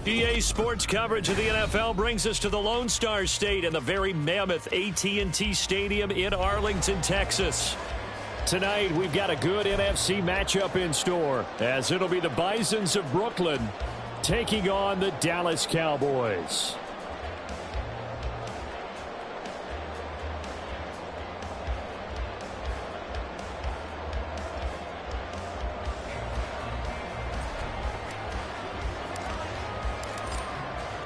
EA Sports coverage of the NFL brings us to the Lone Star State and the very mammoth AT&T Stadium in Arlington, Texas. Tonight, we've got a good NFC matchup in store, as it'll be the Bisons of Brooklyn taking on the Dallas Cowboys.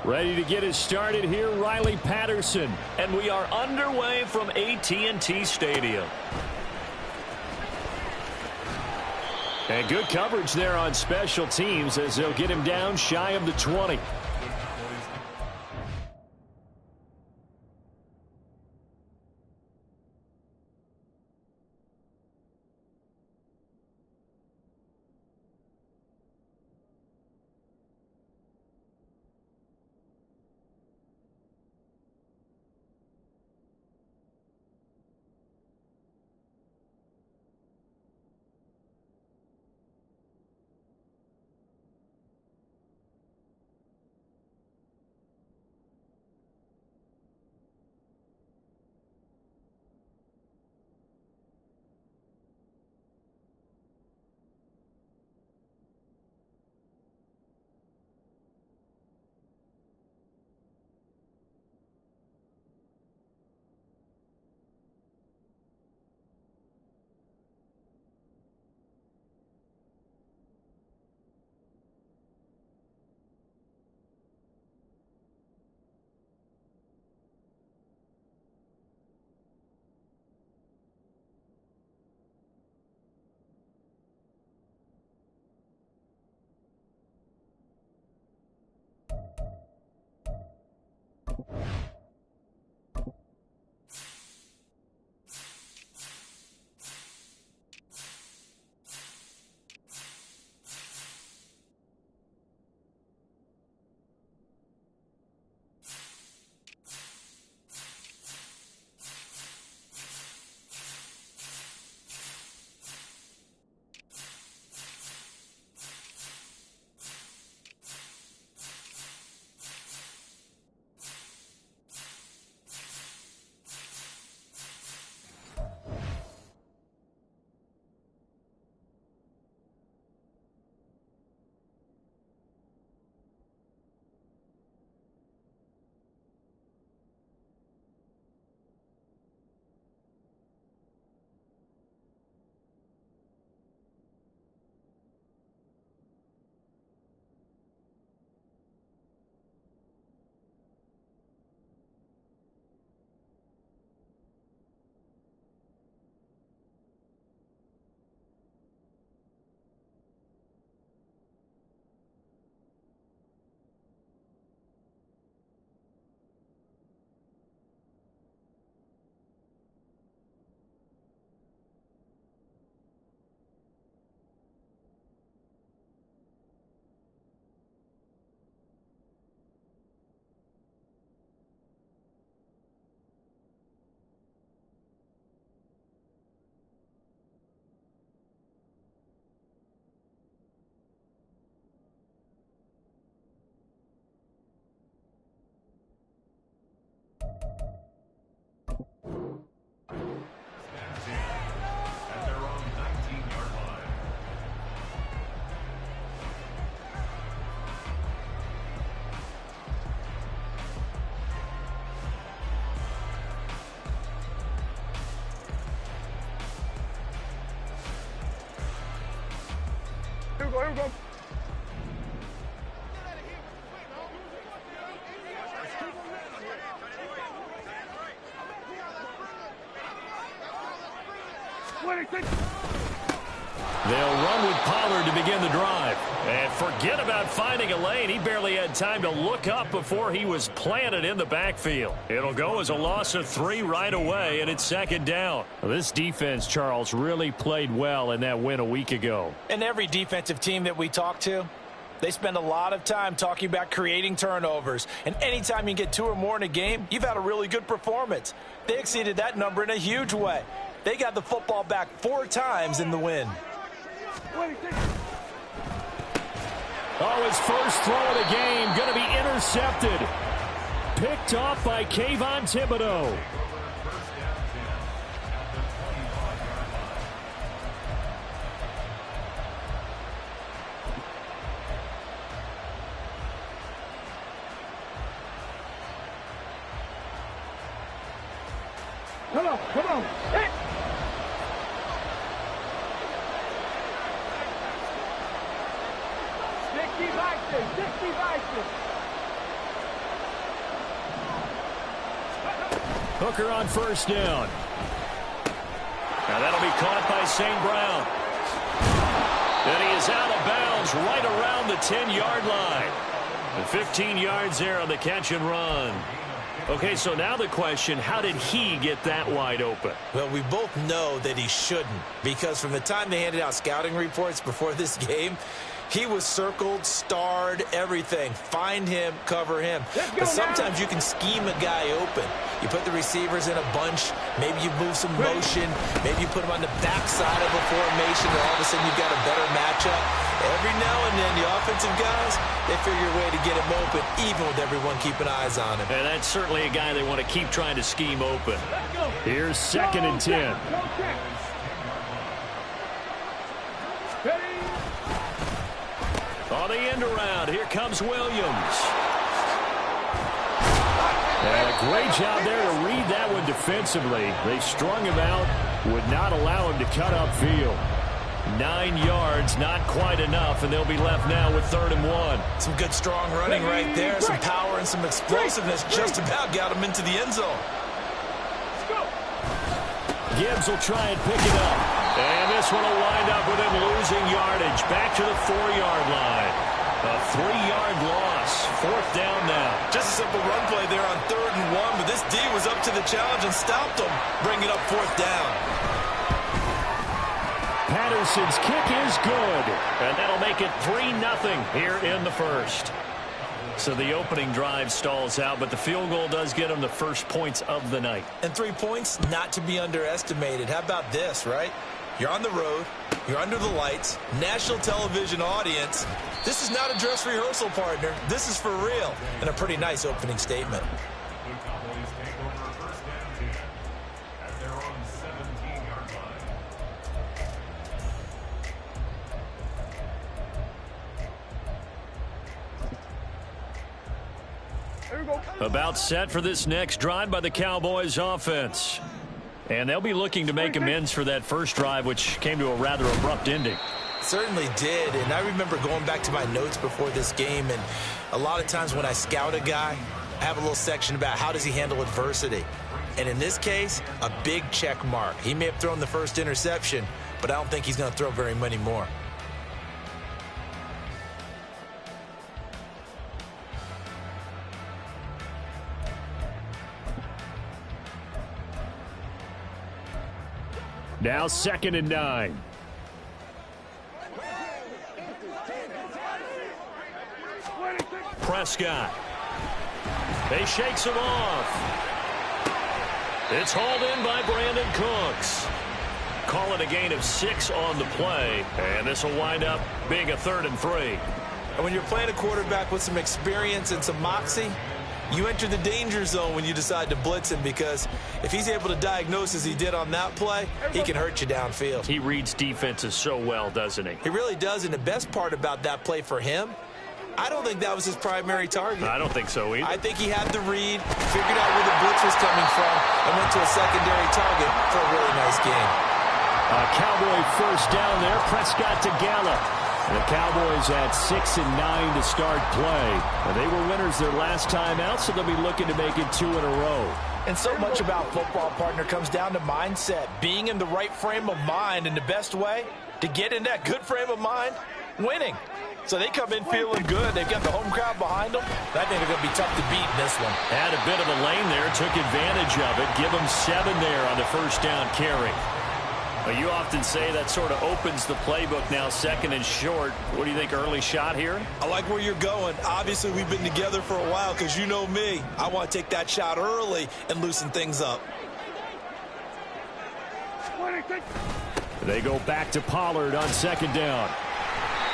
Ready to get it started here, Riley Patterson. And we are underway from AT&T Stadium. And good coverage there on special teams as they'll get him down shy of the 20. They'll run with Pollard to begin the drive. And forget about finding a lane. He barely had time to look up before he was planted in the backfield. It'll go as a loss of 3 right away, and it's second down. This defense, Charles, really played well in that win a week ago. And every defensive team that we talk to, they spend a lot of time talking about creating turnovers. And anytime you get 2 or more in a game, you've had a really good performance. They exceeded that number in a huge way. They got the football back 4 times in the win. Oh, his first throw of the game going to be intercepted. Picked off by Kayvon Thibodeau. Come on. Hey. Hooker on first down. Now that'll be caught by St. Brown. And he is out of bounds right around the 10-yard line. And 15 yards there on the catch and run. Okay, so now the question, how did he get that wide open? Well, we both know that he shouldn't, because from the time they handed out scouting reports before this game, he was circled, starred, everything. Find him, cover him. But sometimes you can scheme a guy open. You put the receivers in a bunch. Maybe you move some motion. Maybe you put them on the backside of a formation, and all of a sudden you've got a better matchup. Every now and then, the offensive guys, they figure a way to get him open, even with everyone keeping eyes on him. And that's certainly a guy they want to keep trying to scheme open. Here's 2nd and 10. On the end around, here comes Williams. And a great job there to read that one defensively. They strung him out, would not allow him to cut upfield. 9 yards, not quite enough, and they'll be left now with 3rd and 1. Some good strong running right there, some power and some explosiveness just about got him into the end zone. Gibbs will try and pick it up. And this one will wind up with him losing yardage. Back to the 4-yard line. A 3-yard loss. 4th down now. Just a simple run play there on 3rd and 1, but this D was up to the challenge and stopped him, bringing up 4th down. Patterson's kick is good. And that'll make it 3-0 here in the first. So the opening drive stalls out, but the field goal does get them the first points of the night. And 3 points, not to be underestimated. How about this, right? You're on the road. You're under the lights. National television audience. This is not a dress rehearsal, partner. This is for real. And a pretty nice opening statement. About set for this next drive by the Cowboys offense. And they'll be looking to make amends for that first drive, which came to a rather abrupt ending. Certainly did, and I remember going back to my notes before this game, and a lot of times when I scout a guy, I have a little section about how does he handle adversity. And in this case, a big check mark. He may have thrown the first interception, but I don't think he's going to throw very many more. Now 2nd and 9. Prescott. He shakes him off. It's hauled in by Brandon Cooks. Call it a gain of 6 on the play, and this will wind up being a 3rd and 3. And when you're playing a quarterback with some experience and some moxie, you enter the danger zone when you decide to blitz him, because if he's able to diagnose as he did on that play, he can hurt you downfield. He reads defenses so well, doesn't he? He really does, and the best part about that play for him, I don't think that was his primary target. I don't think so either. I think he had the read, figured out where the blitz was coming from, and went to a secondary target for a really nice game. A Cowboy first down there. Prescott to Gallup. The Cowboys at 6-9 to start play. And they were winners their last time out, so they'll be looking to make it 2 in a row. And so much about football, partner, comes down to mindset. Being in the right frame of mind, and the best way to get in that good frame of mind, winning. So they come in feeling good. They've got the home crowd behind them. I think they're going to be tough to beat in this one. Had a bit of a lane there, took advantage of it. Give them 7 there on the first down carry. Well, you often say that sort of opens the playbook now, 2nd and short. What do you think, early shot here? I like where you're going. Obviously, we've been together for a while because you know me. I want to take that shot early and loosen things up. They go back to Pollard on 2nd down.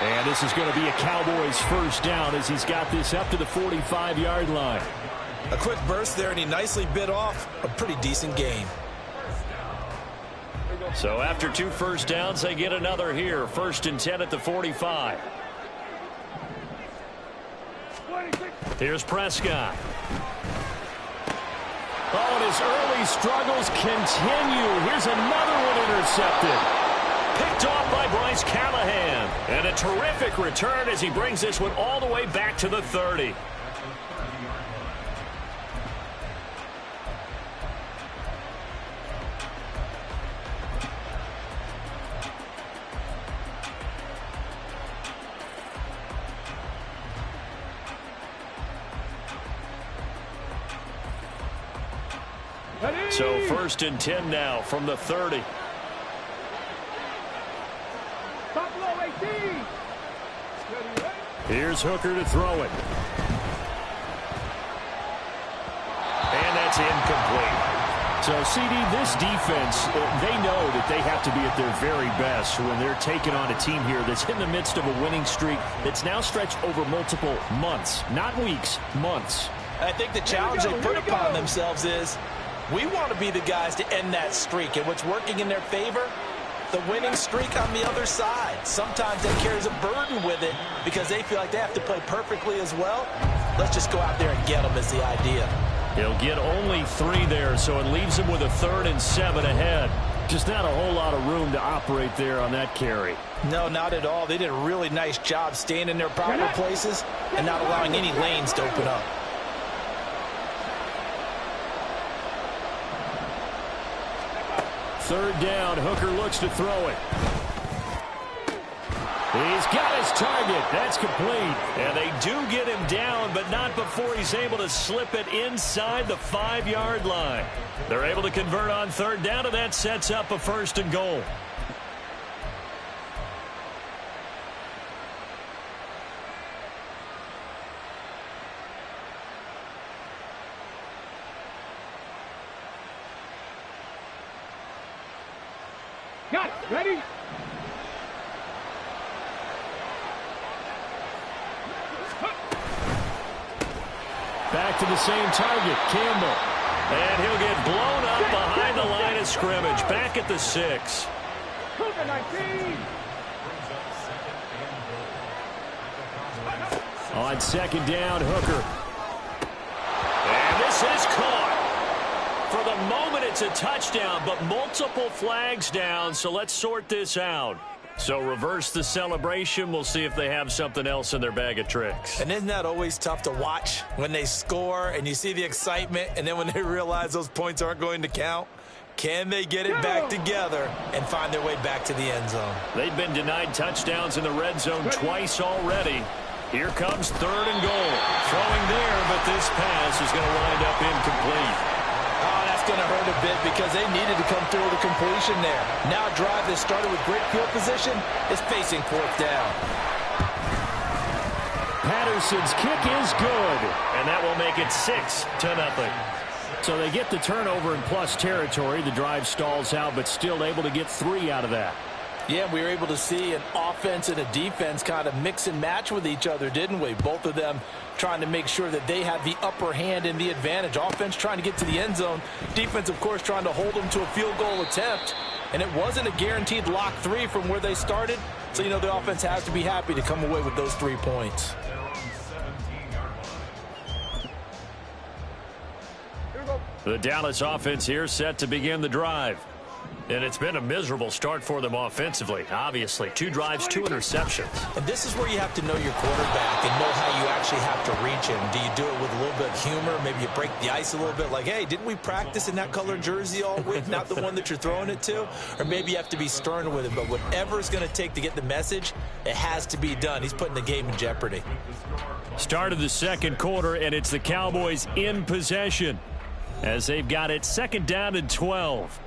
And this is going to be a Cowboys first down as he's got this up to the 45-yard line. A quick burst there, and he nicely bit off a pretty decent gain. So after 2 first downs, they get another here. 1st and 10 at the 45. Here's Prescott. Oh, and his early struggles continue. Here's another one intercepted. Picked off by Bryce Callahan. And a terrific return as he brings this one all the way back to the 30. So 1st and 10 now from the 30. Here's Hooker to throw it. And that's incomplete. So, CD, this defense, they know that they have to be at their very best when they're taking on a team here that's in the midst of a winning streak that's now stretched over multiple months. Not weeks, months. I think the challenge they put upon themselves is we want to be the guys to end that streak. And what's working in their favor? The winning streak on the other side. Sometimes that carries a burden with it because they feel like they have to play perfectly as well. Let's just go out there and get them is the idea. He'll get only 3 there, so it leaves him with a 3rd and 7 ahead. Just not a whole lot of room to operate there on that carry. No, not at all. They did a really nice job staying in their proper places and not allowing any lanes to open up. Third down, Hooker looks to throw it. He's got his target. That's complete. And they do get him down, but not before he's able to slip it inside the 5-yard line. They're able to convert on 3rd down, and that sets up a 1st and goal. Got it. Ready? Back to the same target, Campbell. And he'll get blown up behind the line of scrimmage. Back at the 6. On 2nd down, Hooker. And this is caught. For the moment, it's a touchdown, but multiple flags down, so let's sort this out. So reverse the celebration. We'll see if they have something else in their bag of tricks. And isn't that always tough to watch when they score and you see the excitement, and then when they realize those points aren't going to count? Can they get it back together and find their way back to the end zone? They've been denied touchdowns in the red zone twice already. Here comes 3rd and goal. Throwing there, but this pass is going to wind up incomplete. Oh, that's going to hurt a bit because they needed to come through with a completion there. Now a drive that started with great field position is facing 4th down. Patterson's kick is good, and that will make it 6-0. So they get the turnover in plus territory. The drive stalls out, but still able to get 3 out of that. Yeah, we were able to see an offense and a defense kind of mix and match with each other, didn't we? Both of them trying to make sure that they have the upper hand and the advantage. Offense trying to get to the end zone. Defense, of course, trying to hold them to a field goal attempt. And it wasn't a guaranteed lock 3 from where they started. So, you know, the offense has to be happy to come away with those 3 points. The Dallas offense here set to begin the drive. And it's been a miserable start for them offensively, obviously. 2 drives, 2 interceptions. And this is where you have to know your quarterback and know how you actually have to reach him. Do you do it with a little bit of humor? Maybe you break the ice a little bit like, hey, didn't we practice in that colored jersey all week, not the one that you're throwing it to? Or maybe you have to be stern with him. But whatever it's going to take to get the message, it has to be done. He's putting the game in jeopardy. Start of the second quarter, and it's the Cowboys in possession as they've got it 2nd down and 12.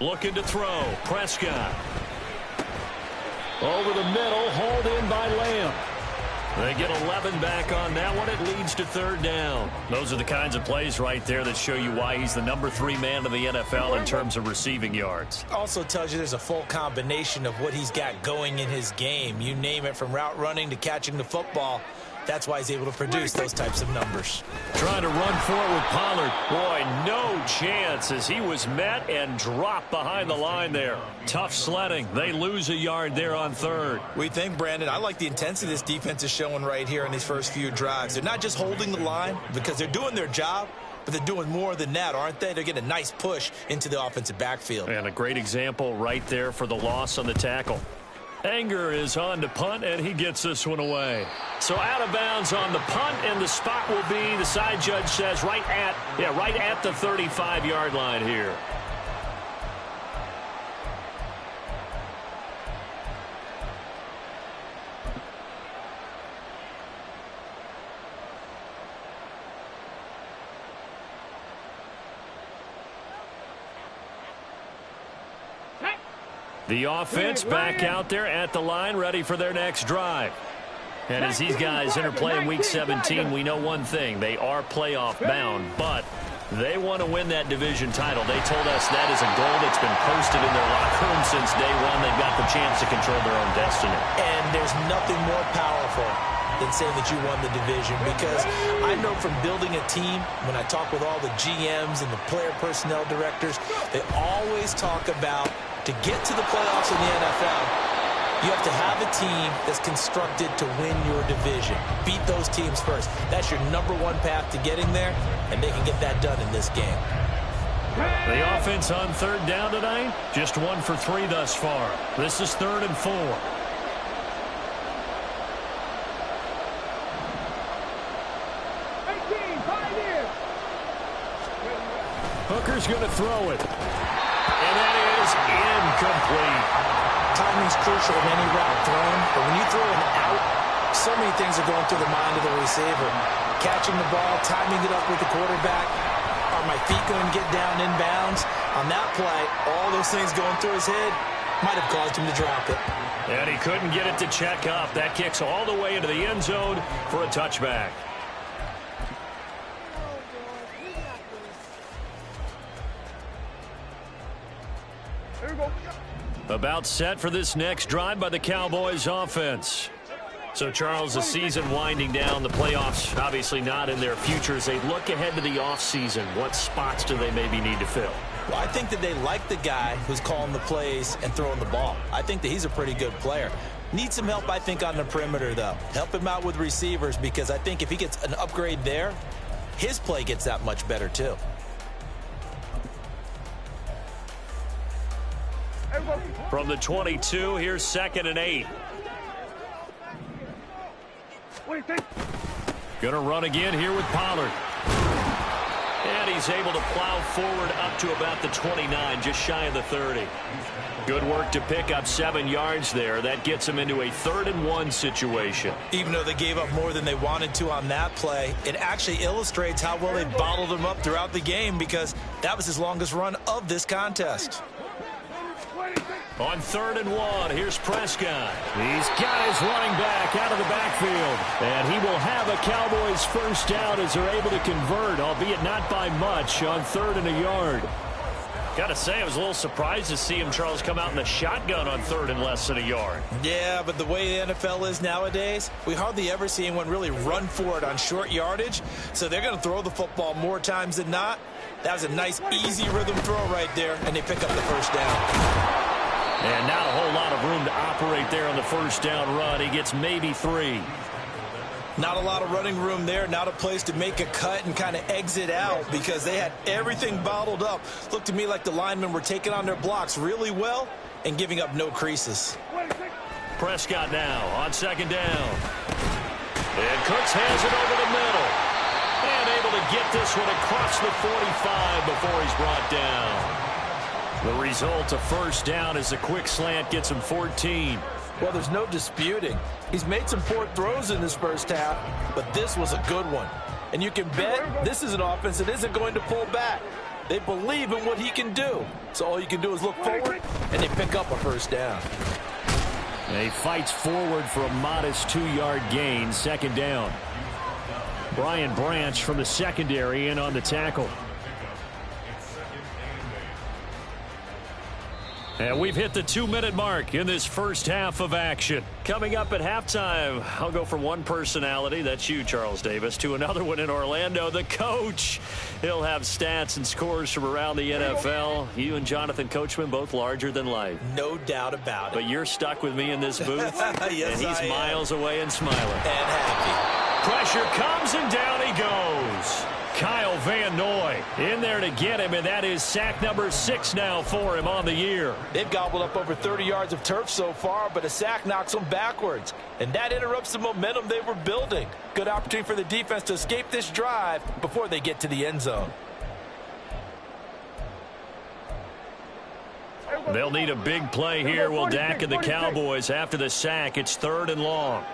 Looking to throw. Prescott. Over the middle, hauled in by Lamb. They get 11 back on that one. It leads to 3rd down. Those are the kinds of plays right there that show you why he's the number 3 man in the NFL in terms of receiving yards. Also tells you there's a full combination of what he's got going in his game. You name it, from route running to catching the football. That's why he's able to produce those types of numbers. Trying to run for it with Pollard. Boy, no chance as he was met and dropped behind the line there. Tough sledding. They lose a yard there on 3rd. We think, Brandon, I like the intensity this defense is showing right here in these first few drives. They're not just holding the line because they're doing their job, but they're doing more than that, aren't they? They're getting a nice push into the offensive backfield. And a great example right there for the loss on the tackle. Anger is on to punt, and he gets this one away. So out of bounds on the punt, and the spot will be, the side judge says, right at the 35-yard line here. The offense back out there at the line, ready for their next drive. And as these guys interplay in Week 17, we know one thing. They are playoff bound, but they want to win that division title. They told us that is a goal that's been posted in their locker room since day one. They've got the chance to control their own destiny. And there's nothing more powerful than saying that you won the division, because I know from building a team, when I talk with all the GMs and the player personnel directors, they always talk about, to get to the playoffs in the NFL, you have to have a team that's constructed to win your division. Beat those teams first. That's your #1 path to getting there, and they can get that done in this game. The offense on 3rd down tonight, just 1 for 3 thus far. This is 3rd and 4. Hooker's going to throw it. And that is incomplete. Timing's crucial in any route thrown, but when you throw an out, so many things are going through the mind of the receiver. Catching the ball, timing it up with the quarterback. Are my feet going to get down in bounds? On that play, all those things going through his head might have caused him to drop it. And he couldn't get it to check up. That kicks all the way into the end zone for a touchback. About set for this next drive by the Cowboys offense. So, Charles, the season winding down, the playoffs obviously not in their future. As they look ahead to the offseason, what spots do they maybe need to fill? Well, I think that they like the guy who's calling the plays and throwing the ball. I think that he's a pretty good player. Needs some help, I think, on the perimeter, though. Help him out with receivers, because I think if he gets an upgrade there, his play gets that much better, too. From the 22, here's 2nd and 8. Gonna run again here with Pollard. And he's able to plow forward up to about the 29, just shy of the 30. Good work to pick up 7 yards there. That gets him into a 3rd and 1 situation. Even though they gave up more than they wanted to on that play, it actually illustrates how well they bottled him up throughout the game, because that was his longest run of this contest. On 3rd and 1, here's Prescott. He's got his running back out of the backfield. And he will have a Cowboys first down as they're able to convert, albeit not by much, on 3rd and a yard. Got to say, I was a little surprised to see him, Charles, come out in the shotgun on 3rd and less than a yard. Yeah, but the way the NFL is nowadays, we hardly ever see anyone really run for it on short yardage. So they're going to throw the football more times than not. That was a nice, easy rhythm throw right there, and they pick up the first down. And not a whole lot of room to operate there on the first down run. He gets maybe 3. Not a lot of running room there, not a place to make a cut and kind of exit out because they had everything bottled up. Looked to me like the linemen were taking on their blocks really well and giving up no creases. Prescott now on 2nd down. And Cooks hands it over the middle. And able to get this one across the 45 before he's brought down. The result, a first down as a quick slant gets him 14. Well, there's no disputing. He's made some poor throws in this first half, but this was a good one. And you can bet this is an offense that isn't going to pull back. They believe in what he can do. So all you can do is look forward, and they pick up a first down. And he fights forward for a modest 2-yard gain, 2nd down. Brian Branch from the secondary in on the tackle. And we've hit the 2-minute mark in this first half of action. Coming up at halftime, I'll go from one personality, that's you, Charles Davis, to another one in Orlando, the coach. He'll have stats and scores from around the NFL. You and Jonathan Coachman, both larger than life. No doubt about it. But you're stuck with me in this booth, yes, and he's miles away and smiling. And happy. Pressure comes, and down he goes. Kyle Van Noy in there to get him, and that is sack number 6 now for him on the year. They've gobbled up over 30 yards of turf so far, but a sack knocks them backwards, and that interrupts the momentum they were building. Good opportunity for the defense to escape this drive before they get to the end zone. They'll need a big play here. Will Dak and the Cowboys after the sack. It's 3rd and long.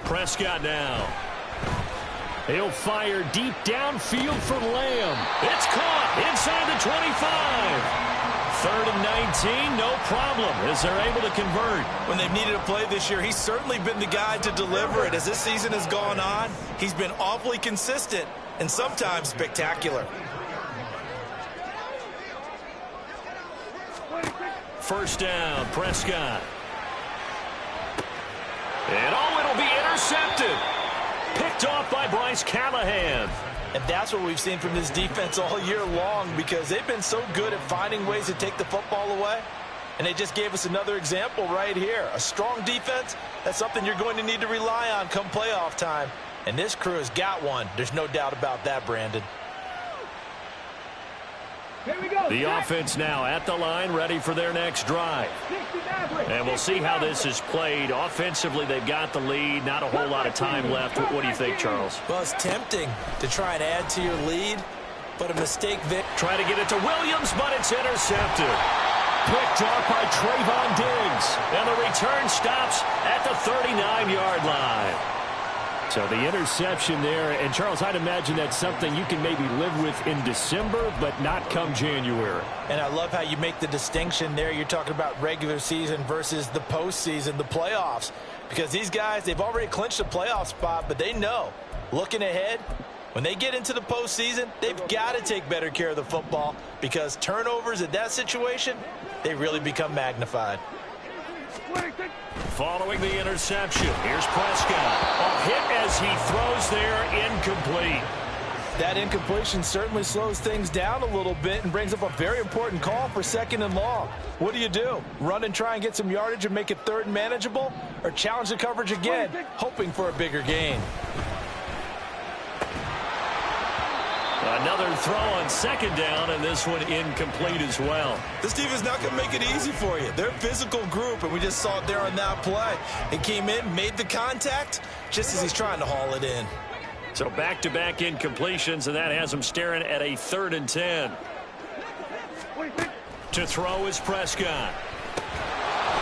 Prescott now. He'll fire deep downfield for Lamb. It's caught inside the 25. 3rd and 19, no problem, as they're able to convert. When they've needed a play this year, he's certainly been the guy to deliver it. As this season has gone on, he's been awfully consistent and sometimes spectacular. First down, Prescott. And it'll be intercepted. Picked off by Bryce Callahan. And that's what we've seen from this defense all year long, because they've been so good at finding ways to take the football away. And they just gave us another example right here. A strong defense, that's something you're going to need to rely on come playoff time. And this crew has got one. There's no doubt about that, Brandon. Here we go. The offense now at the line, ready for their next drive. And we'll see how this is played. Offensively, they've got the lead. Not a whole lot of time left. What do you think, Charles? Well, it's tempting to try and add to your lead, but a mistake there. Try to get it to Williams, but it's intercepted. Picked off by Trayvon Diggs. And the return stops at the 39-yard line. So the interception there, and Charles, I'd imagine that's something you can maybe live with in December, but not come January. And I love how you make the distinction there. You're talking about regular season versus the postseason, the playoffs. Because these guys, they've already clinched a playoff spot, but they know, looking ahead, when they get into the postseason, they've got to take better care of the football, because turnovers in that situation, they really become magnified. Following the interception, here's Prescott. A hit as he throws there, incomplete. That incompletion certainly slows things down a little bit and brings up a very important call for 2nd and long. What do? Run and try and get some yardage and make it 3rd and manageable? Or challenge the coverage again, hoping for a bigger gain? Another throw on 2nd down, and this one incomplete as well. This team is not going to make it easy for you. They're a physical group, and we just saw it there on that play. He came in, made the contact, just as he's trying to haul it in. So back-to-back incompletions, and that has him staring at a 3rd and 10. To throw is Prescott.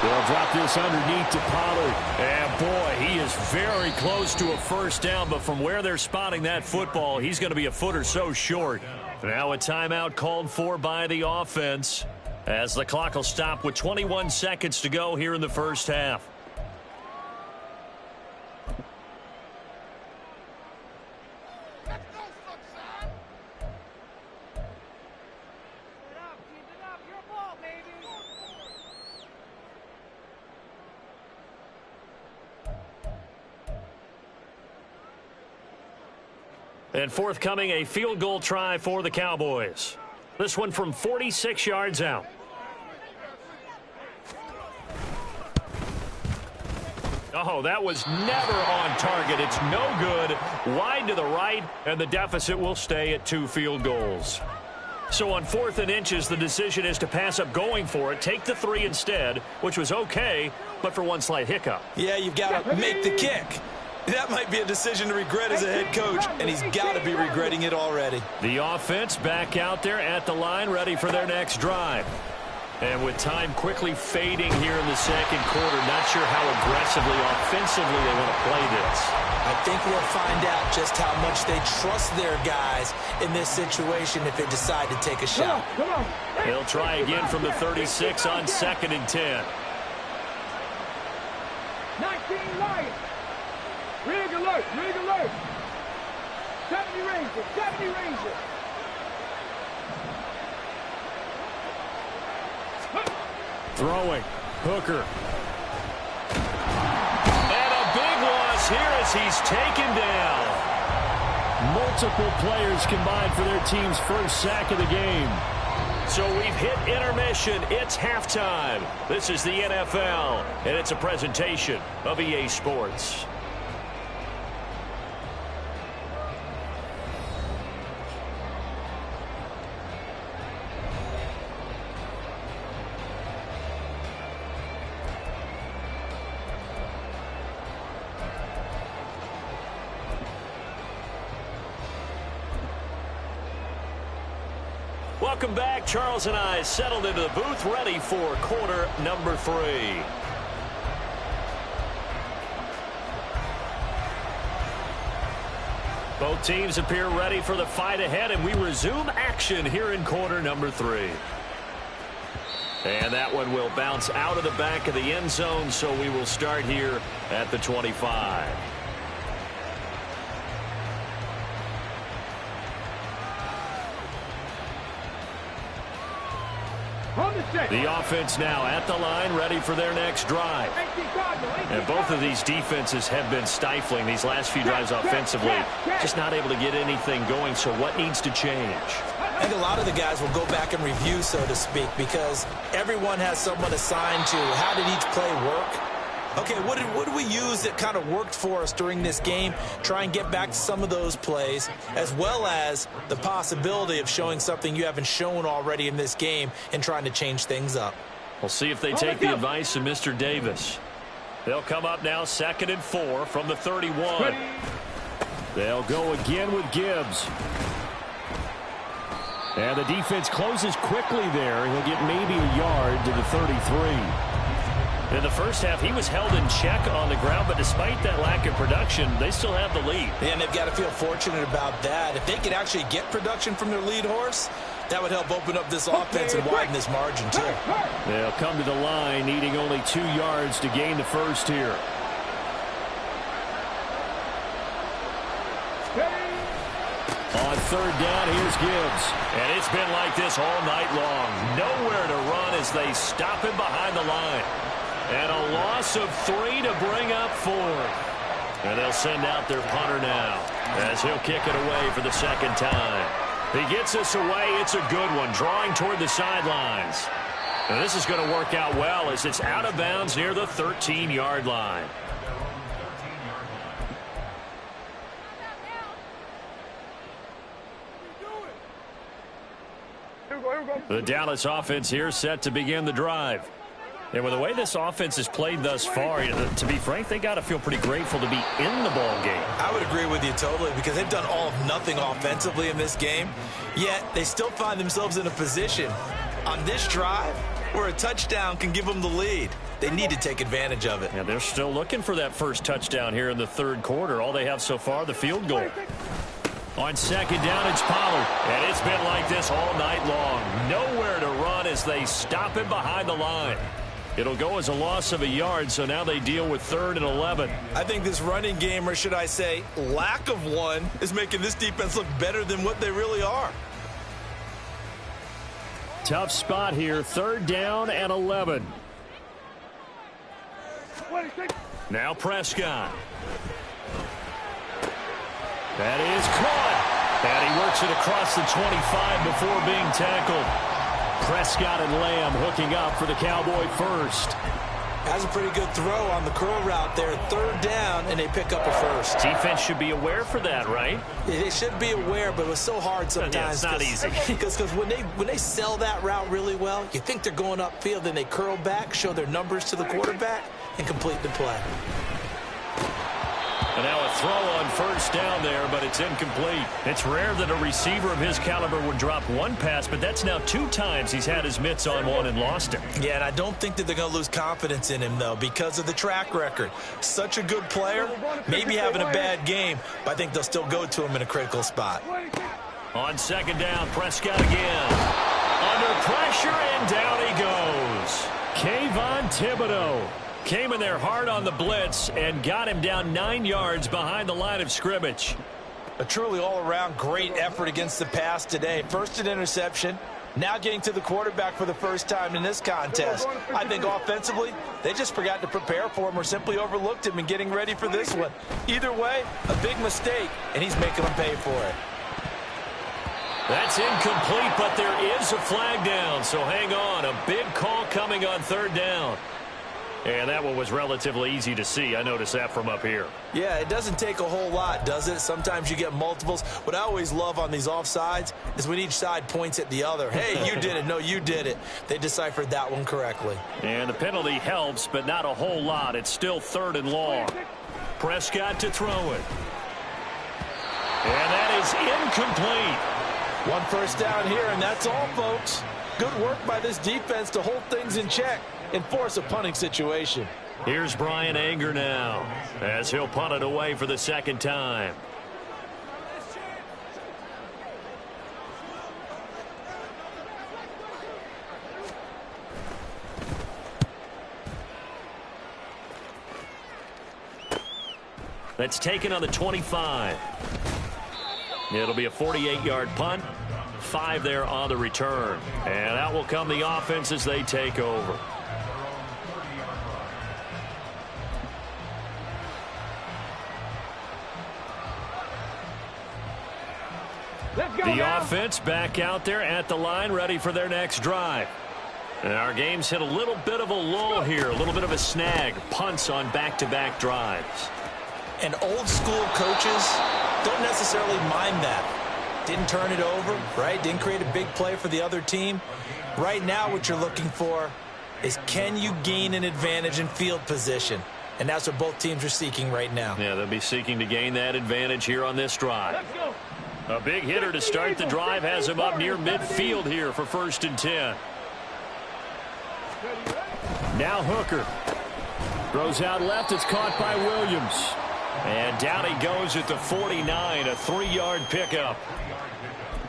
They'll drop this underneath to Pollard. And, boy, he is very close to a first down, but from where they're spotting that football, he's going to be a foot or so short. Now a timeout called for by the offense, as the clock will stop with 21 seconds to go here in the first half. And forthcoming, a field goal try for the Cowboys. This one from 46 yards out. Oh, that was never on target. It's no good. Wide to the right, and the deficit will stay at 2 field goals. So on 4th and inches, the decision is to pass up going for it, take the 3 instead, which was okay, but for one slight hiccup. Yeah, you've got to make the kick. That might be a decision to regret as a head coach, and he's got to be regretting it already. The offense back out there at the line, ready for their next drive. And with time quickly fading here in the second quarter, not sure how aggressively, offensively they want to play this. I think we'll find out just how much they trust their guys in this situation if they decide to take a shot. Come on. They'll try again from the 36 on 2nd and 10. 19 Lions. Rig alert, rig alert. 70 Rangers, 70 Rangers. Throwing. Hooker. And a big loss here as he's taken down. Multiple players combined for their team's first sack of the game. So we've hit intermission. It's halftime. This is the NFL, and it's a presentation of EA Sports. Welcome back. Charles and I settled into the booth, ready for quarter number 3. Both teams appear ready for the fight ahead, and we resume action here in quarter number 3. And that one will bounce out of the back of the end zone, so we will start here at the 25. The offense now at the line, ready for their next drive. And both of these defenses have been stifling these last few drives offensively. Just not able to get anything going, so what needs to change? I think a lot of the guys will go back and review, so to speak, because everyone has someone assigned to how did each play work. Okay, what did we use that kind of worked for us during this game? Try and get back to some of those plays, as well as the possibility of showing something you haven't shown already in this game and trying to change things up. We'll see if they take the advice of Mr. Davis. They'll come up now 2nd and 4 from the 31. They'll go again with Gibbs. And the defense closes quickly there. He'll get maybe a yard to the 33. In the first half, he was held in check on the ground, but despite that lack of production, they still have the lead. And they've got to feel fortunate about that. If they could actually get production from their lead horse, that would help open up this offense and widen this margin, too. They'll come to the line, needing only 2 yards to gain the first here. On 3rd down, here's Gibbs. And it's been like this all night long. Nowhere to run as they stop him behind the line. And a loss of 3 to bring up 4. And they'll send out their punter now as he'll kick it away for the 2nd time. He gets us away. It's a good one, drawing toward the sidelines. And this is going to work out well as it's out of bounds near the 13-yard line. The Dallas offense here set to begin the drive. And with the way this offense has played thus far, to be frank, they got to feel pretty grateful to be in the ball game. I would agree with you totally, because they've done all of nothing offensively in this game, yet they still find themselves in a position on this drive where a touchdown can give them the lead. They need to take advantage of it. And they're still looking for that first touchdown here in the 3rd quarter. All they have so far, the field goal. On 2nd down, it's Pollard. And it's been like this all night long. Nowhere to run as they stop him behind the line. It'll go as a loss of a yard, so now they deal with 3rd and 11. I think this running game, or should I say lack of one, is making this defense look better than what they really are. Tough spot here, 3rd down and 11. Now Prescott. That is caught. And he works it across the 25 before being tackled. Prescott and Lamb hooking up for the Cowboy first. Has a pretty good throw on the curl route there. 3rd down, and they pick up a first. Defense should be aware for that, right? They should be aware, but it was so hard sometimes. Yeah, it's not easy. Because when they sell that route really well, you think they're going upfield, then they curl back, show their numbers to the quarterback, and complete the play. And now a throw on 1st down there, but it's incomplete. It's rare that a receiver of his caliber would drop one pass, but that's now 2 times he's had his mitts on one and lost it. Yeah, and I don't think that they're going to lose confidence in him, though, because of the track record. Such a good player, maybe having a bad game, but I think they'll still go to him in a critical spot. On 2nd down, Prescott again. Under pressure, and down he goes. Kayvon Thibodeau came in there hard on the blitz and got him down 9 yards behind the line of scrimmage. A truly all-around great effort against the pass today. First an interception, now getting to the quarterback for the first time in this contest. I think offensively, they just forgot to prepare for him or simply overlooked him in getting ready for this one. Either way, a big mistake, and he's making them pay for it. That's incomplete, but there is a flag down, so hang on. A big call coming on 3rd down. And that one was relatively easy to see. I noticed that from up here. Yeah, it doesn't take a whole lot, does it? Sometimes you get multiples. What I always love on these offsides is when each side points at the other. Hey, you did it. No, you did it. They deciphered that one correctly. And the penalty helps, but not a whole lot. It's still 3rd and long. Prescott to throw it. And that is incomplete. 1 first down here, and that's all, folks. Good work by this defense to hold things in check and force a punting situation. Here's Brian Anger now as he'll punt it away for the 2nd time. That's taken on the 25. It'll be a 48-yard punt. 5 there on the return. And out will come the offense as they take over. The offense back out there at the line, ready for their next drive. And our game's hit a little bit of a lull here, a little bit of a snag. Punts on back-to-back drives. And old school coaches don't necessarily mind that. Didn't turn it over, right? Didn't create a big play for the other team. Right now what you're looking for is, can you gain an advantage in field position? And that's what both teams are seeking right now. Yeah, they'll be seeking to gain that advantage here on this drive. A big hitter to start the drive has him up near midfield here for 1st and 10. Now Hooker. Throws out left. It's caught by Williams. And down he goes at the 49, a 3-yard pickup.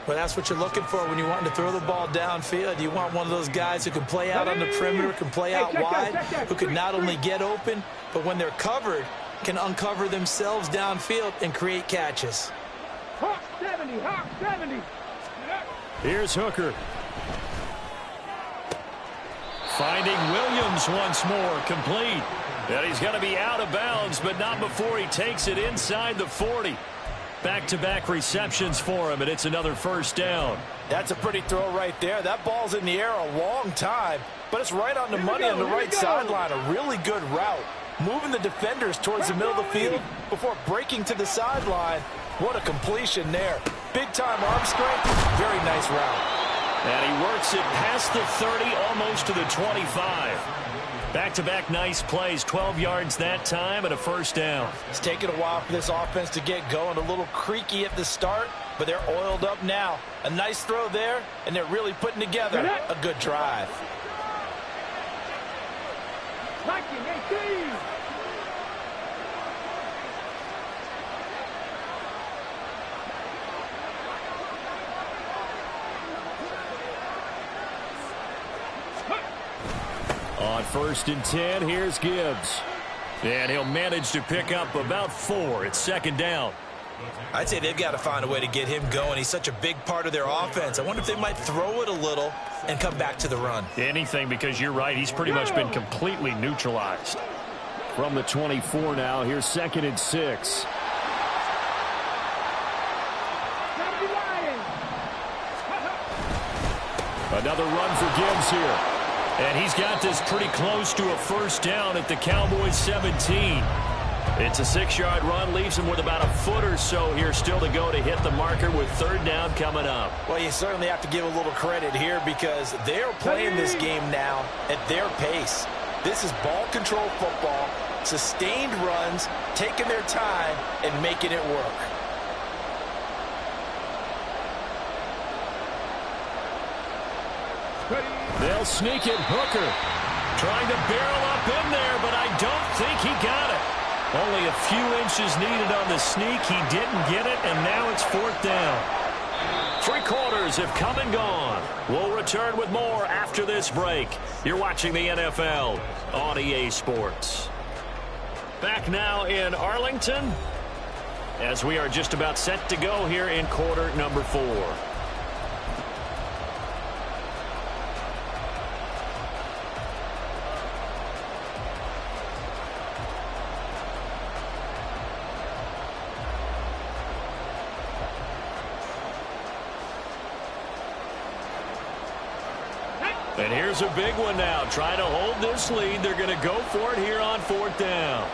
Well, that's what you're looking for when you want to throw the ball downfield. You want one of those guys who can play out on the perimeter, can play out wide, who can not only get open, but when they're covered, can uncover themselves downfield and create catches. Hawk 70, Hawk 70. Here's Hooker. Finding Williams once more, complete. And he's going to be out of bounds, but not before he takes it inside the 40. Back-to-back receptions for him, and it's another 1st down. That's a pretty throw right there. That ball's in the air a long time, but it's right on the money on the right sideline. A really good route. Moving the defenders towards the middle of the field before breaking to the sideline. What a completion there. Big-time arm strength. Very nice route. And he works it past the 30, almost to the 25. Back-to-back nice plays, 12 yards that time and a 1st down. It's taken a while for this offense to get going. A little creaky at the start, but they're oiled up now. A nice throw there, and they're really putting together a good drive. 1918. On 1st and 10, here's Gibbs. And he'll manage to pick up about 4. It's 2nd down. I'd say they've got to find a way to get him going. He's such a big part of their offense. I wonder if they might throw it a little and come back to the run. Anything, because you're right. He's pretty much been completely neutralized. From the 24 now, here's 2nd and 6. Another run for Gibbs here. And he's got this pretty close to a first down at the Cowboys 17. It's a 6-yard run, leaves him with about a foot or so here still to go to hit the marker with third down coming up. Well, you certainly have to give a little credit here because they're playing this game now at their pace. This is ball control football, sustained runs, taking their time and making it work. They'll sneak it. Hooker trying to barrel up in there, but I don't think he got it. Only a few inches needed on the sneak. He didn't get it, and now it's fourth down. 3 quarters have come and gone. We'll return with more after this break. You're watching the NFL on EA Sports. Back now in Arlington as we are just about set to go here in quarter number 4. And here's a big one now. Trying to hold this lead. They're going to go for it here on fourth down.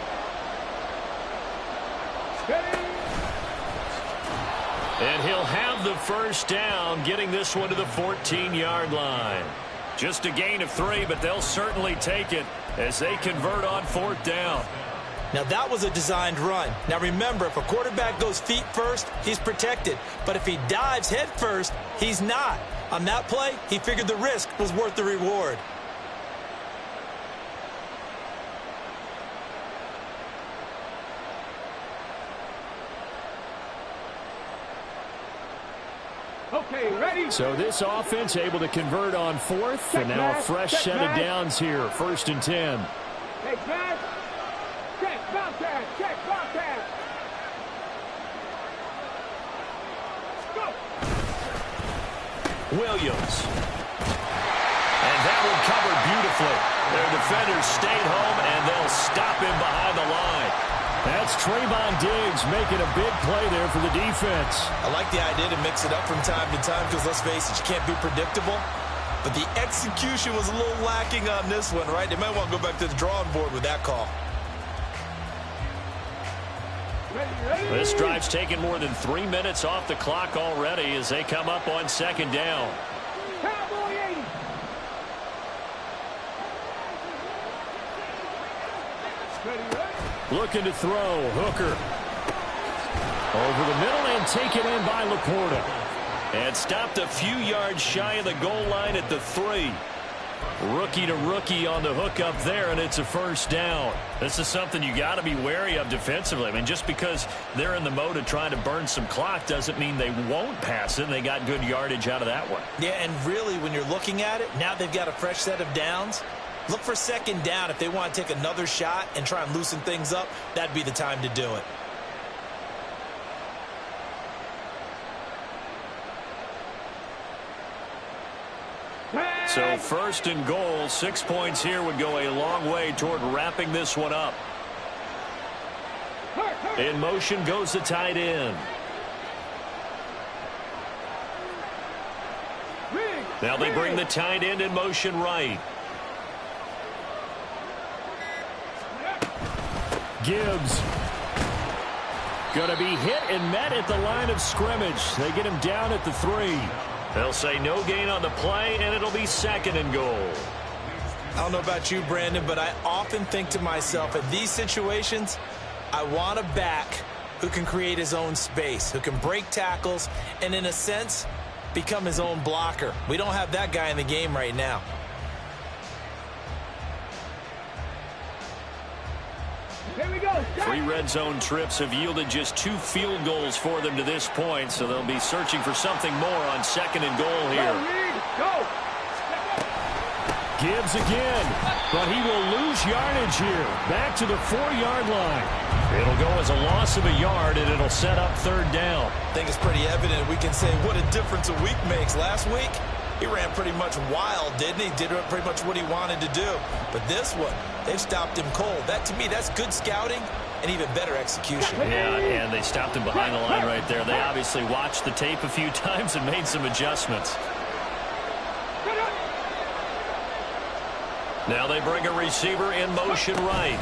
And he'll have the first down, getting this one to the 14-yard line. Just a gain of 3, but they'll certainly take it as they convert on fourth down. Now, that was a designed run. Now, remember, if a quarterback goes feet first, he's protected. But if he dives head first, he's not. On that play, he figured the risk was worth the reward. Okay, ready? So this offense able to convert on fourth, and now a fresh set of downs here, 1st and 10. Hey, guys. Check, contact, check, contact. Go. Williams. And that one covered beautifully. Their defenders stayed home, and they'll stop him behind the line. That's Trayvon Diggs making a big play there for the defense. I like the idea to mix it up from time to time because, let's face it, you can't be predictable. But the execution was a little lacking on this one, right? They might want to go back to the drawing board with that call. This drive's taken more than 3 minutes off the clock already as they come up on second down. Cowboy 80. Looking to throw. Hooker. Over the middle and taken in by Laporta. And stopped a few yards shy of the goal line at the 3. Rookie to rookie on the hook up there, and it's a first down. This is something you got to be wary of defensively. I mean, just because they're in the mode of trying to burn some clock doesn't mean they won't pass it, and they got good yardage out of that one. Yeah, and really, when you're looking at it, now they've got a fresh set of downs. Look for second down. If they want to take another shot and try and loosen things up, that'd be the time to do it. So 1st and goal, 6 points here would go a long way toward wrapping this one up. In motion goes the tight end. Now they bring the tight end in motion right. Gibbs. Going to be hit and met at the line of scrimmage. They get him down at the 3. They'll say no gain on the play, and it'll be 2nd and goal. I don't know about you, Brandon, but I often think to myself, in these situations, I want a back who can create his own space, who can break tackles, and in a sense, become his own blocker. We don't have that guy in the game right now. Here we go. 3 red zone trips have yielded just 2 field goals for them to this point, so they'll be searching for something more on 2nd and goal here. Go. Gibbs again, but he will lose yardage here. Back to the 4-yard line. It'll go as a loss of a yard, and it'll set up 3rd down. I think it's pretty evident. We can say what a difference a week makes. Last week, he ran pretty much wild, didn't he? Did pretty much what he wanted to do. But this one, they've stopped him cold. That, to me, that's good scouting and even better execution. Yeah, and they stopped him behind the line right there. They obviously watched the tape a few times and made some adjustments. Now they bring a receiver in motion right.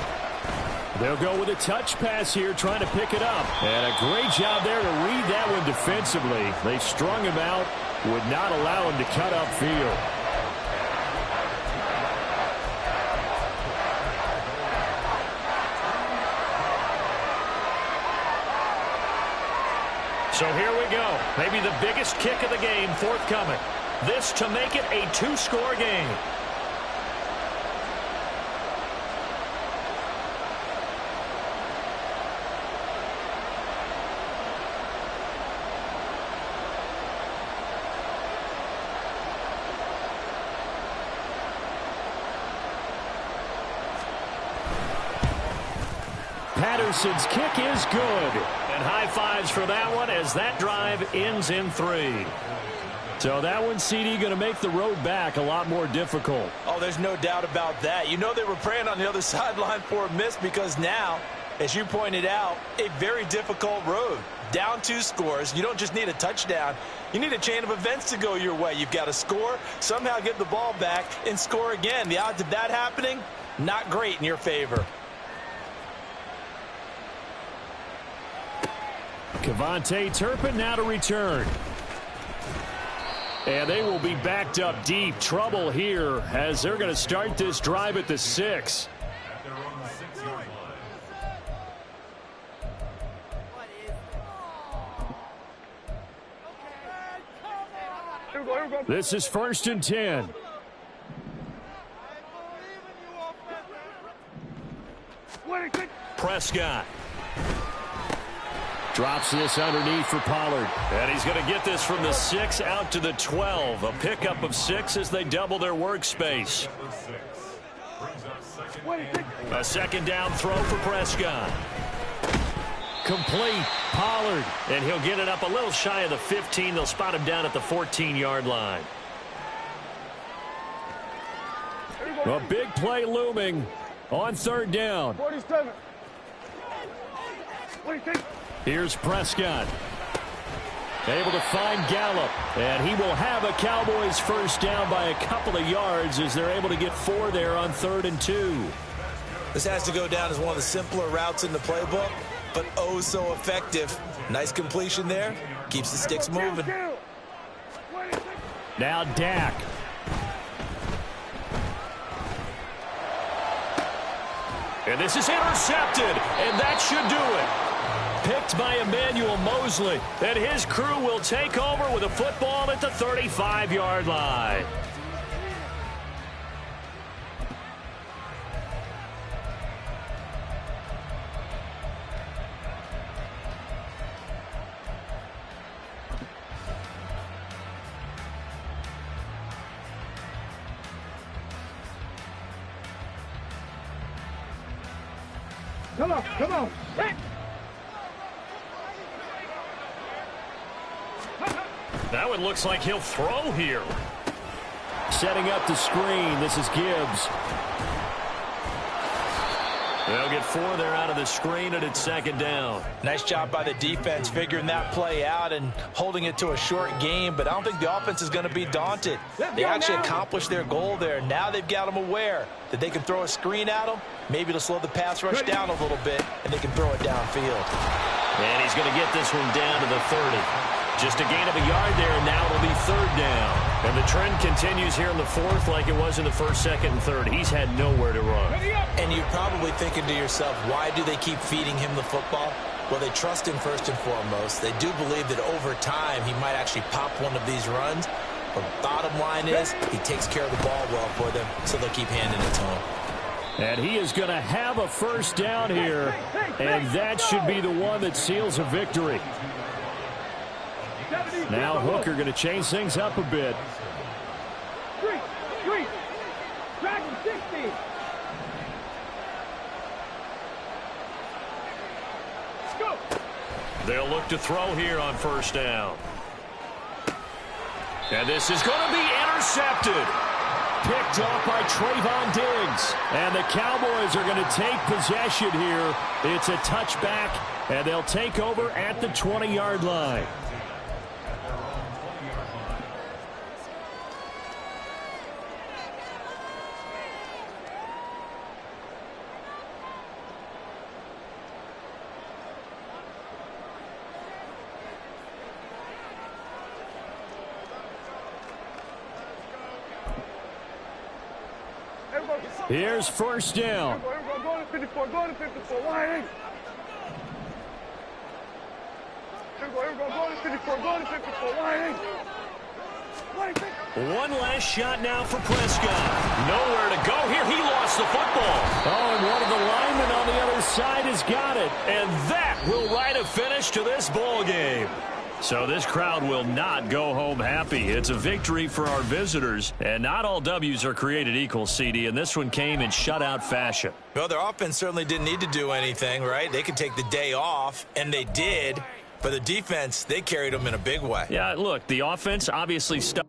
They'll go with a touch pass here, trying to pick it up. And a great job there to read that one defensively. They strung him out, would not allow him to cut upfield. So here we go. Maybe the biggest kick of the game forthcoming. This to make it a two-score game. Patterson's kick is good. And high fives for that one as that drive ends in 3. So that one, CD, going to make the road back a lot more difficult. Oh, there's no doubt about that. You know they were praying on the other sideline for a miss because now, as you pointed out, a very difficult road. Down 2 scores. You don't just need a touchdown. You need a chain of events to go your way. You've got to score, somehow get the ball back, and score again. The odds of that happening, not great in your favor. Kevontae Turpin now to return. And they will be backed up deep. Trouble here as they're going to start this drive at the 6. This is 1st and 10. Prescott. Drops this underneath for Pollard. And he's going to get this from the 6 out to the 12. A pickup of 6 as they double their workspace. A second down throw for Prescott. Complete. Pollard. And he'll get it up a little shy of the 15. They'll spot him down at the 14-yard line. A big play looming on 3rd down. 47. 46. Here's Prescott. Able to find Gallup. And he will have a Cowboys first down by a couple of yards as they're able to get 4 there on 3rd and 2. This has to go down as one of the simpler routes in the playbook, but oh so effective. Nice completion there. Keeps the sticks moving. Now Dak. And this is intercepted. And that should do it. Picked by Emmanuel Mosley, and his crew will take over with a football at the 35-yard line. Come on, come on. That one looks like he'll throw here. Setting up the screen. This is Gibbs. They'll get 4 there out of the screen, and it's 2nd down. Nice job by the defense figuring that play out and holding it to a short game, but I don't think the offense is going to be daunted. They actually accomplished their goal there. Now they've got them aware that they can throw a screen at them. Maybe to slow the pass rush down a little bit, and they can throw it downfield. And he's going to get this one down to the 30. Just a gain of a yard there, and now it'll be 3rd down. And the trend continues here in the 4th like it was in the 1st, 2nd, and 3rd. He's had nowhere to run. And you're probably thinking to yourself, why do they keep feeding him the football? Well, they trust him first and foremost. They do believe that over time he might actually pop one of these runs. But bottom line is he takes care of the ball well for them, so they'll keep handing it to him. And he is going to have a first down here, and that should be the one that seals a victory. Now Hooker going to change things up a bit. Dragon 60. Go. They'll look to throw here on 1st down. And this is going to be intercepted. Picked off by Trayvon Diggs. And the Cowboys are going to take possession here. It's a touchback, and they'll take over at the 20-yard line. Here's first down. Go to 54. Go to 54. Wide. Here we go. Go to 54. Go to 54. Wide. One last shot now for Prescott. Nowhere to go here. He lost the football. Oh, and one of the linemen on the other side has got it. And that will write a finish to this ball game. So this crowd will not go home happy. It's a victory for our visitors. And not all W's are created equal, CD, and this one came in shutout fashion. Well, their offense certainly didn't need to do anything, right? They could take the day off, and they did. But the defense, they carried them in a big way. Yeah, look, the offense obviously stuck.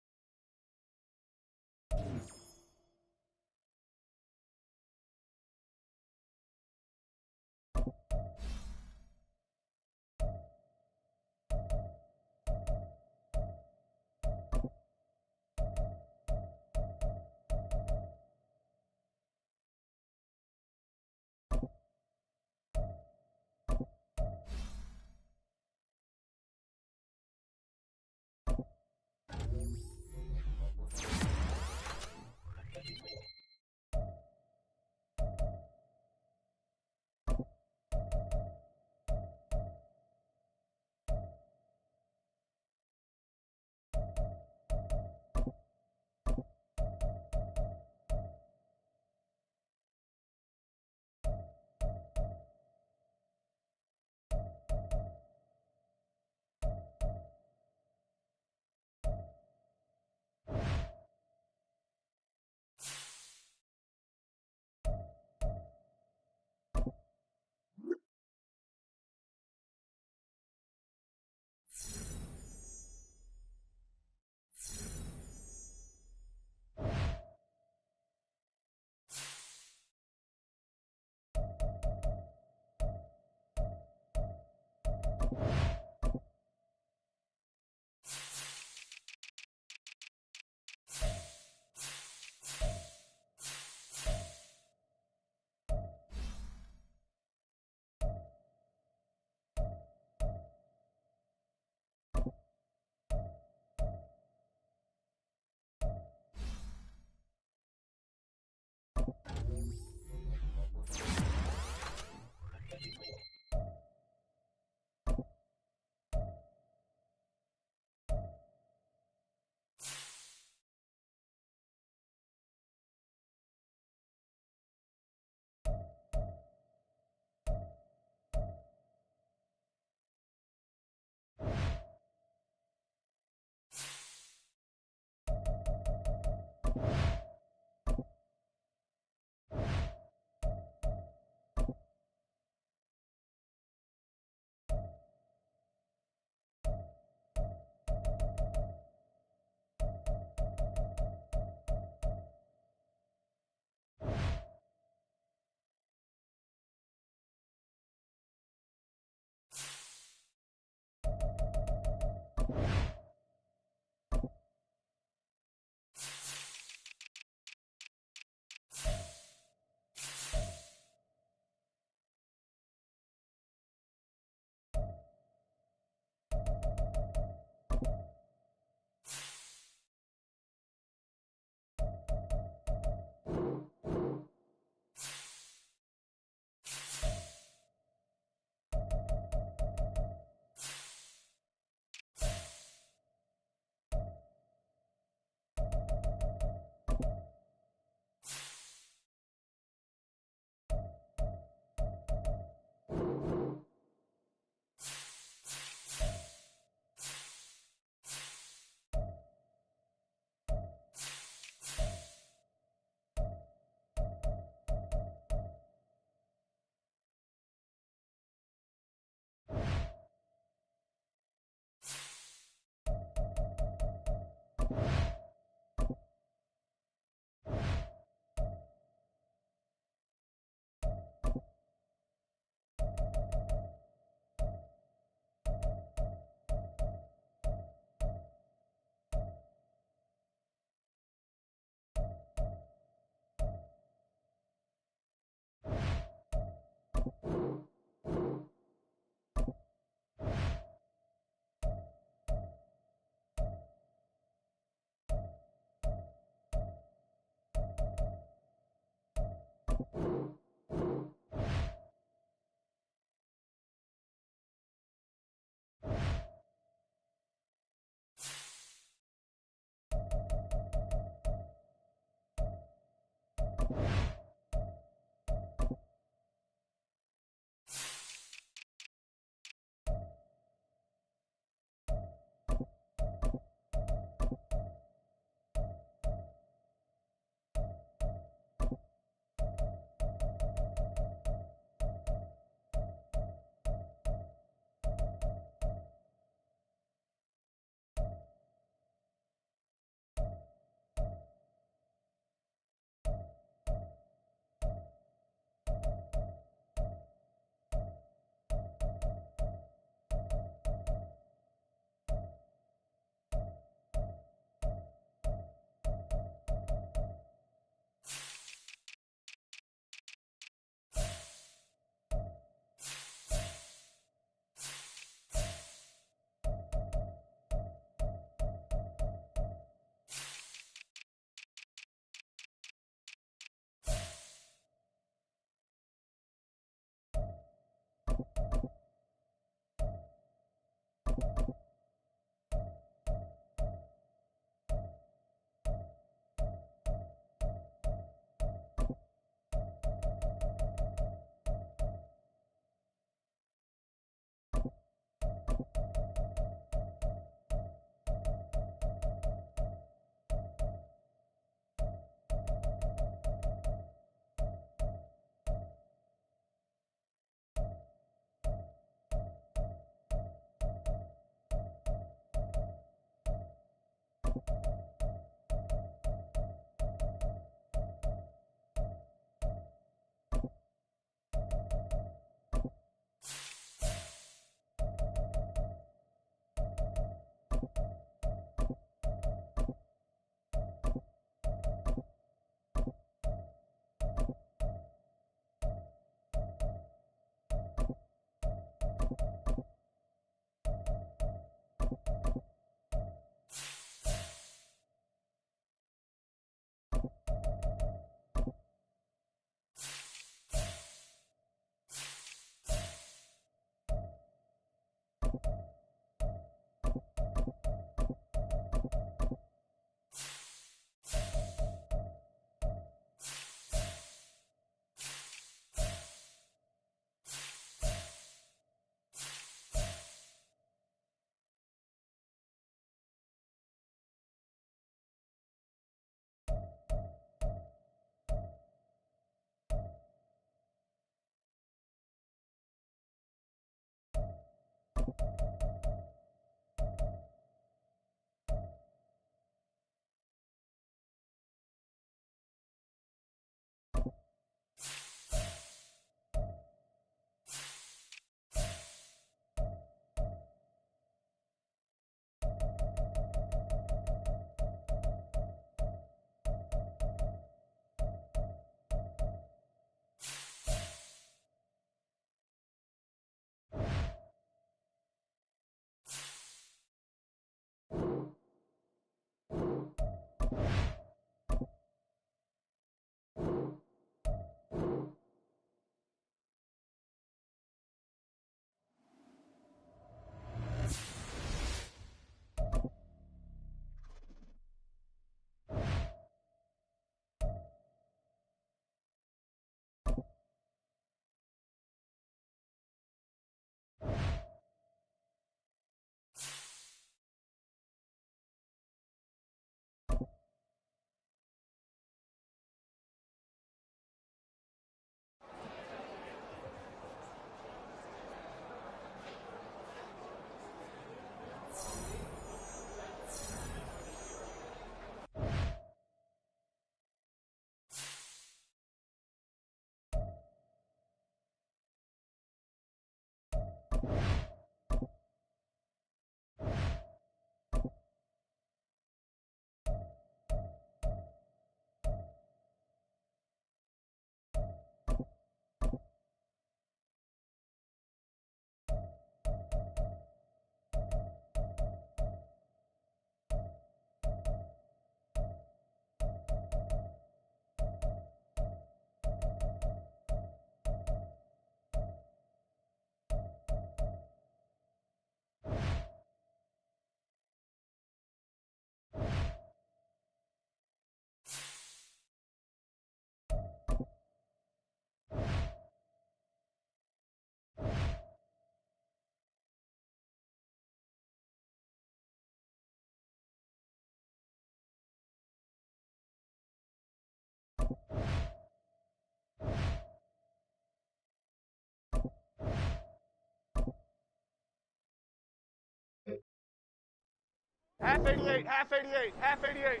Half 88, half 88, half 88.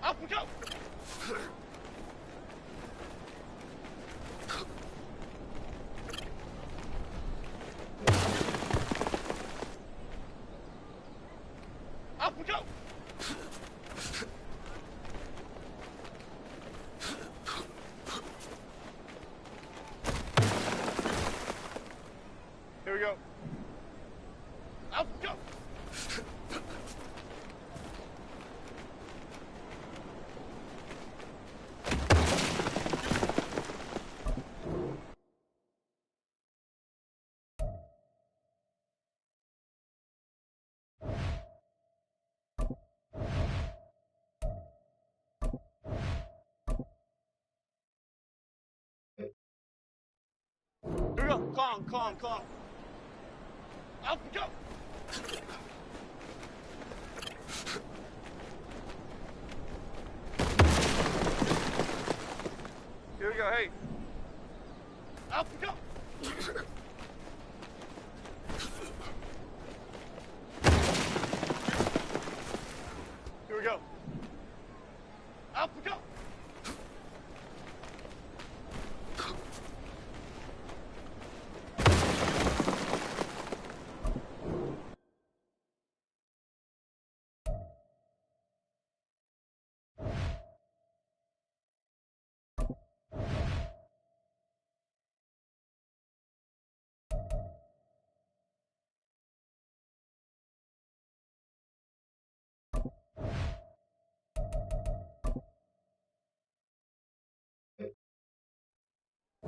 Up and go. Up and go. Here we go. Up and go. Here we go. Calm, calm, calm. Up and go. Here we go. Hey. Up and go. Here we go. Up and go.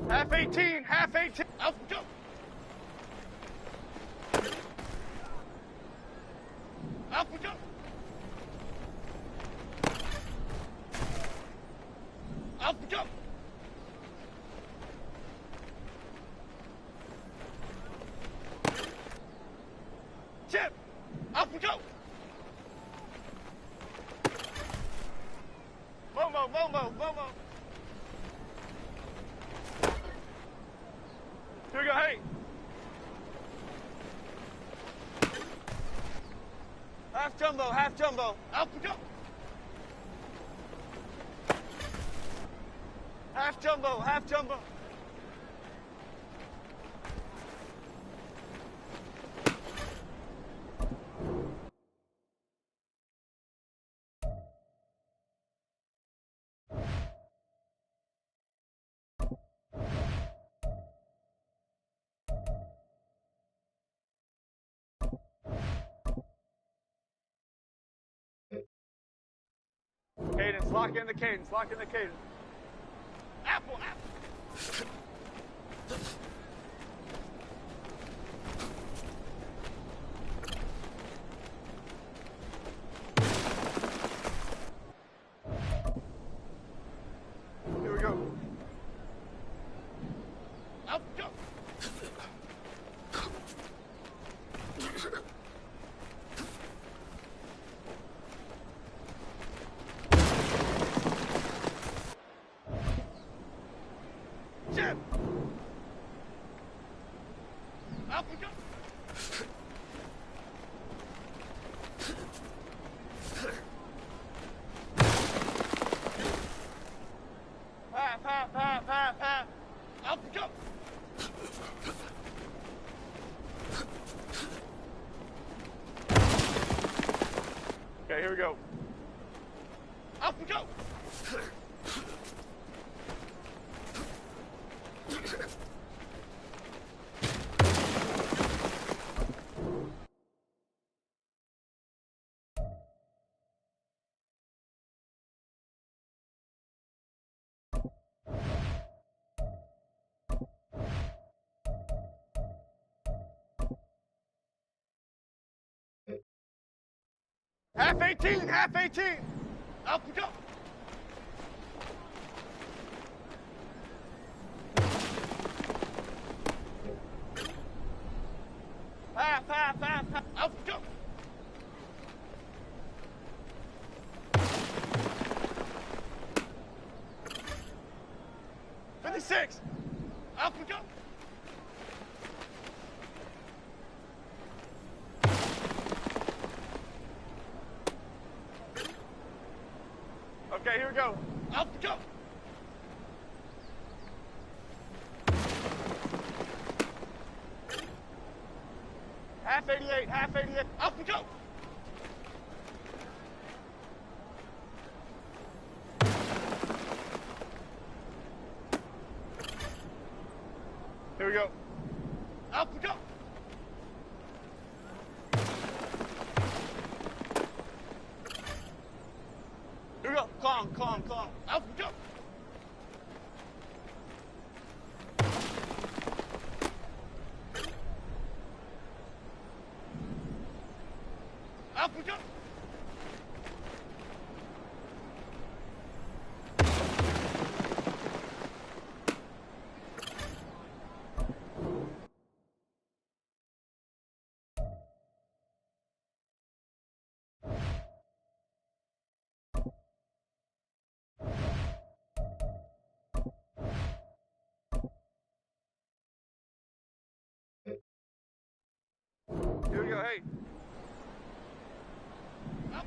Half 18, half 18. Up and go. Up and go. Up and go. Chip. Up and go. Momo, Momo, Momo. Here we go, hey. Half jumbo, half jumbo. Up we go. Half jumbo, half jumbo. Cadence, lock in the cadence, lock in the cadence. Apple, apple. Here we go. Up, go. Jim. Up we go. Half, half, half, half, half. Up we go. Okay, here we go. Up we go. Half 18, half 18. Up we go. Half, half, half, half. Up we go. $56. Up we go. Okay, here we go. Up we go. Half 88, half 88. Up we go. Here we go. Up we go. Here we go. Calm, calm, calm. Up we go. Up we go. Here we go, hey. Up.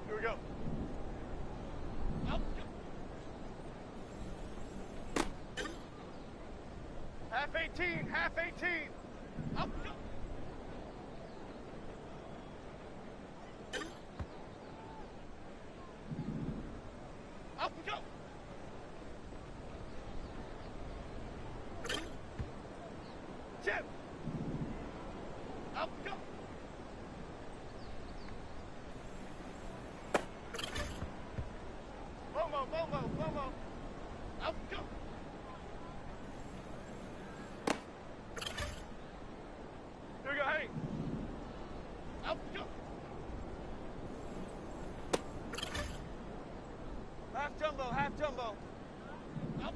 Here we go. Up. Half 18, half 18. Up we go. Up we go. Jim. Up we go. Bomo, bomo, bomo. Up we go. Here we go, hey. Up we go. Half jumbo, half jumbo. Up.